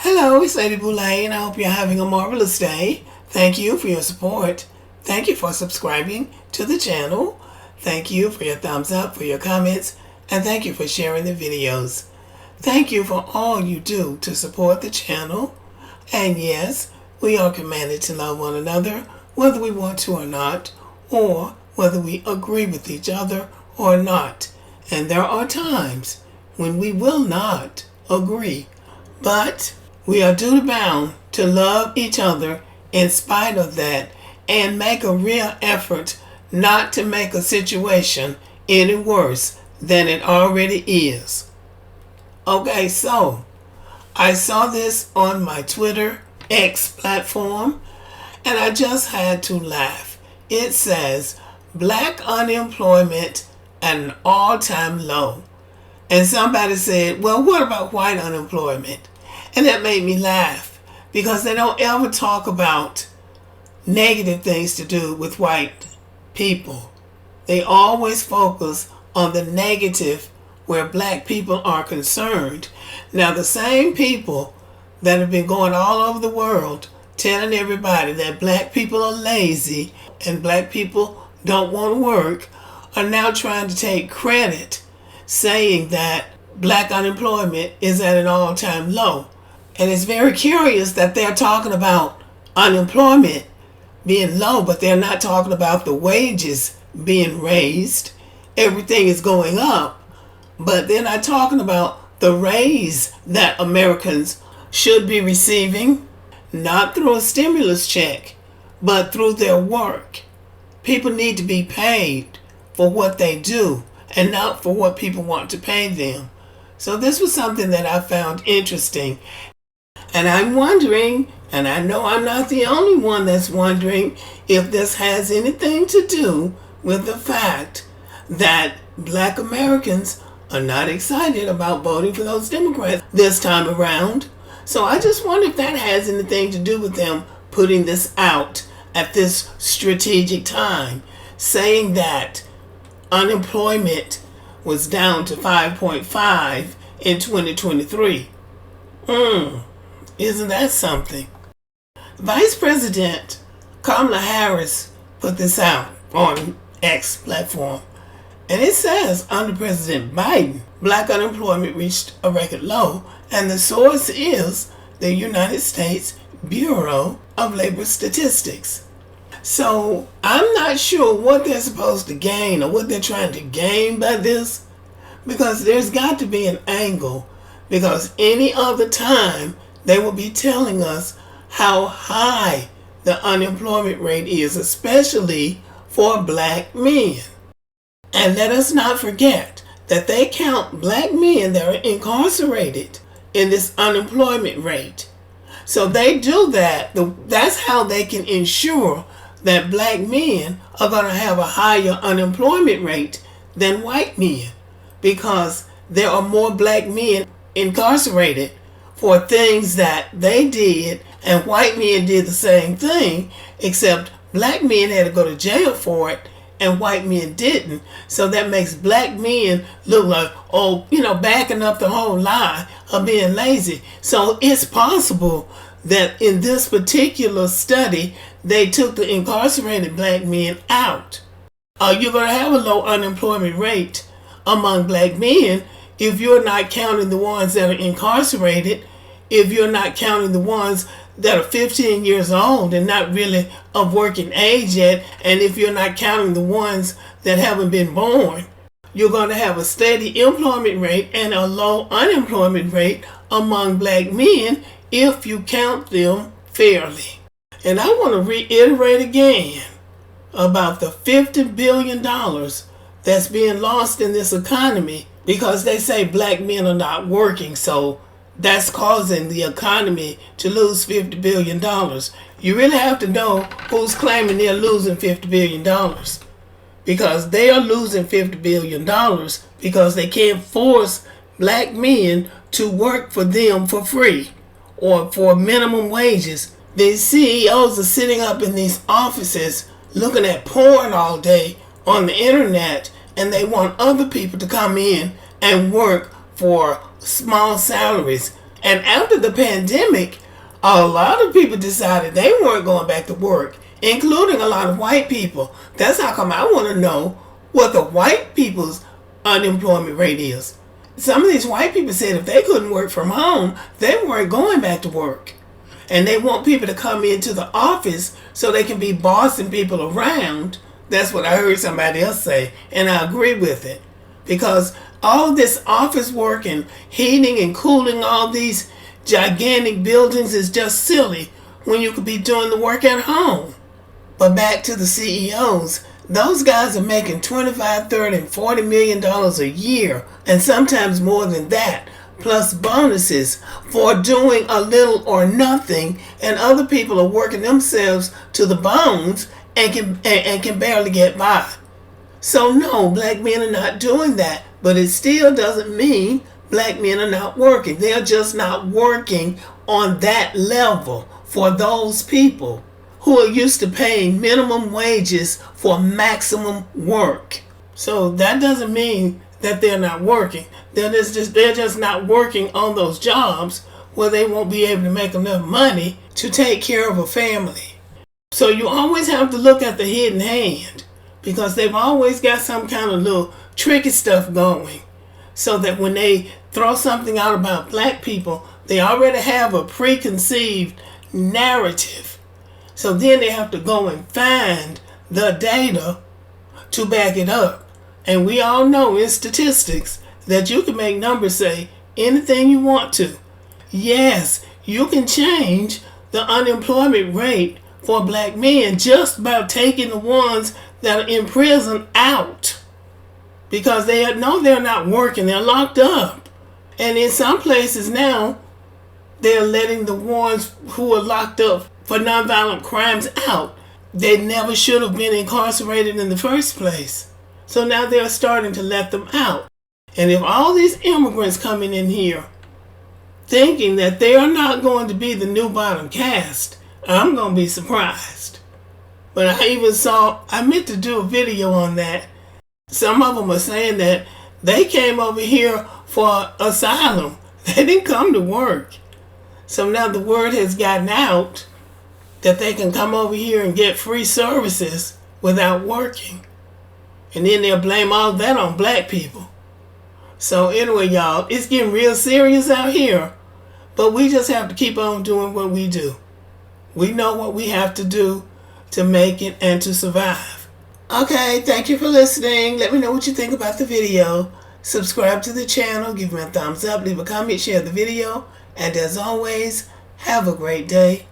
Hello, it's Lady Boulay, and I hope you're having a marvelous day. Thank you for your support. Thank you for subscribing to the channel. Thank you for your thumbs up, for your comments, and thank you for sharing the videos. Thank you for all you do to support the channel. And yes, we are commanded to love one another, whether we want to or not, or whether we agree with each other or not. And there are times when we will not agree, but we are duty bound to love each other in spite of that and make a real effort not to make a situation any worse than it already is. Okay, so I saw this on my Twitter X platform and I just had to laugh. It says, Black unemployment at an all-time low. And somebody said, well, what about white unemployment? And that made me laugh because they don't ever talk about negative things to do with white people. They always focus on the negative where black people are concerned. Now, the same people that have been going all over the world telling everybody that black people are lazy and black people don't want to work are now trying to take credit saying that black unemployment is at an all-time low. And it's very curious that they're talking about unemployment being low, but they're not talking about the wages being raised. Everything is going up, but they're not talking about the raise that Americans should be receiving, not through a stimulus check, but through their work. People need to be paid for what they do and not for what people want to pay them. So this was something that I found interesting. And I'm wondering, and I know I'm not the only one that's wondering, if this has anything to do with the fact that black Americans are not excited about voting for those Democrats this time around. So I just wonder if that has anything to do with them putting this out at this strategic time, saying that unemployment was down to 5.5 in 2023. Isn't that something? Vice President Kamala Harris put this out on X platform. And it says, under President Biden, black unemployment reached a record low, and the source is the United States Bureau of Labor Statistics. So I'm not sure what they're supposed to gain or what they're trying to gain by this, because there's got to be an angle, because any other time they will be telling us how high the unemployment rate is, especially for black men. And let us not forget that they count black men that are incarcerated in this unemployment rate. So they do that. That's how they can ensure that black men are going to have a higher unemployment rate than white men, because there are more black men incarcerated for things that they did, and white men did the same thing, except black men had to go to jail for it and white men didn't. So that makes black men look like, backing up the whole lie of being lazy. So it's possible that in this particular study, they took the incarcerated black men out. You're going to have a low unemployment rate among black men if you're not counting the ones that are incarcerated, if you're not counting the ones that are 15 years old and not really of working age yet, and if you're not counting the ones that haven't been born. You're going to have a steady employment rate and a low unemployment rate among black men if you count them fairly. And I want to reiterate again about the $50 billion that's being lost in this economy, because they say black men are not working, so that's causing the economy to lose $50 billion. You really have to know who's claiming they're losing $50 billion, because they are losing $50 billion because they can't force black men to work for them for free or for minimum wages. These CEOs are sitting up in these offices looking at porn all day on the internet, and they want other people to come in and work for small salaries And after the pandemic, a lot of people decided they weren't going back to work, including a lot of white people. That's how come I want to know what the white people's unemployment rate is. Some of these white people said if they couldn't work from home, they weren't going back to work. And they want people to come into the office so they can be bossing people around. That's what I heard somebody else say, and I agree with it. Because all this office work and heating and cooling all these gigantic buildings is just silly when you could be doing the work at home. But back to the CEOs, those guys are making $25, $30, and $40 million a year, and sometimes more than that, plus bonuses for doing a little or nothing, and other people are working themselves to the bones and can barely get by. So no, black men are not doing that, but it still doesn't mean black men are not working. They're just not working on that level for those people who are used to paying minimum wages for maximum work. So that doesn't mean that they're not working. They're just not working on those jobs where they won't be able to make enough money to take care of a family. So you always have to look at the hidden hand, because they've always got some kind of little tricky stuff going, so that when they throw something out about black people, they already have a preconceived narrative. So then they have to go and find the data to back it up. And we all know in statistics that you can make numbers say anything you want to. Yes, you can change the unemployment rate for black men just by taking the ones that are in prison out, because they know they're not working, they're locked up. And in some places now, they're letting the ones who are locked up for nonviolent crimes out. They never should have been incarcerated in the first place. So now they're starting to let them out. And if all these immigrants coming in here thinking that they are not going to be the new bottom caste, I'm going to be surprised. But I meant to do a video on that. Some of them are saying that they came over here for asylum. They didn't come to work. So now the word has gotten out that they can come over here and get free services without working. And then they'll blame all that on black people. So anyway, y'all, it's getting real serious out here. But we just have to keep on doing what we do. We know what we have to do to make it and to survive. Okay, thank you for listening. Let me know what you think about the video. Subscribe to the channel, give me a thumbs up, leave a comment, share the video. And as always, have a great day.